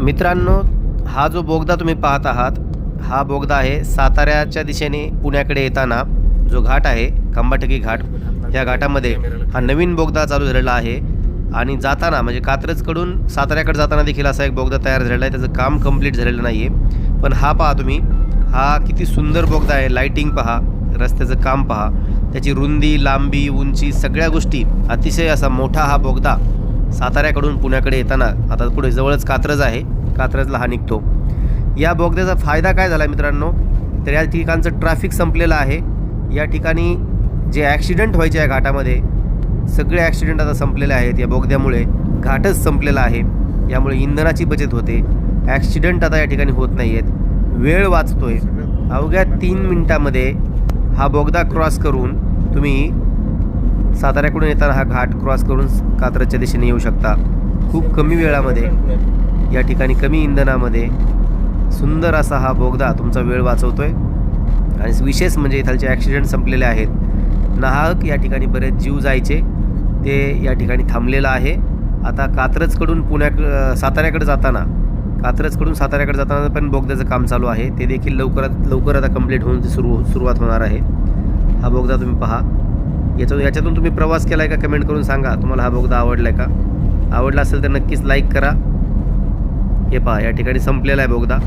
मित्रांनो, हा जो बोगदा तुम्ही पाहत आहात, हा बोगदा आहे साताऱ्याच्या दिशेने पुण्याकडे येताना जो घाट आहे खंबाटकी घाट, ह्या घाटामध्ये हा नवीन बोगदा चालू झालेला आहे. आणि जाताना म्हणजे कात्रजकडून साताऱ्याकडे जाताना देखील असा एक बोगदा तयार झालेला आहे. त्याचं काम कंप्लीट झालेलं नाही आहे, पण हा पहा तुम्ही, हा किती सुंदर बोगदा आहे. लाईटिंग पहा, रस्त्याचं काम पहा, त्याची रुंदी, लांबी, उंची सगळ्या गोष्टी, अतिशय असा मोठा हा बोगदा साताऱ्याकडून पुण्याकडे येताना, आता पुढे जवळच कात्रज आहे, कात्रजला हा निघतो. या बोगद्याचा फायदा काय झाला मित्रांनो, तर या ठिकाणचं ट्रॅफिक संपलेलं आहे. या ठिकाणी जे ॲक्सिडेंट व्हायचे या घाटामध्ये, सगळे ॲक्सिडेंट आता संपलेले आहेत या बोगद्यामुळे. घाटच संपलेला आहे, यामुळे इंधनाची बचत होते. ॲक्सिडेंट आता या ठिकाणी होत नाही आहेत, वेळ वाचतोय. अवघ्या 3 मिनिटामध्ये हा बोगदा क्रॉस करून तुम्ही साताऱ्याकडून येताना हा घाट क्रॉस करून कात्रजच्या दिशेने येऊ शकता. खूप कमी वेळामध्ये, या ठिकाणी कमी इंधनामध्ये सुंदर असा हा बोगदा तुमचा वेळ वाचवतोय. आणि विशेष म्हणजे इथलचे ॲक्सिडेंट संपलेले आहेत. नाहक या ठिकाणी बरेच जीव जायचे, ते या ठिकाणी थांबलेलं आहे. आता कात्रजकडून साताऱ्याकडे जाताना, कात्रजकडून साताऱ्याकडे जाताना पण बोगद्याचं काम चालू आहे. ते देखील लवकरात लवकर आता कंप्लीट होऊन सुरुवात होणार आहे. हा बोगदा तुम्ही पहा. याच्यातून तुम्ही प्रवास केला आहे का, कमेंट करून सांगा. तुम्हाला हा बोगदा आवडला आहे का? आवडला असेल तर नक्कीच लाईक करा. हे पहा, या ठिकाणी संपलेला आहे बोगदा.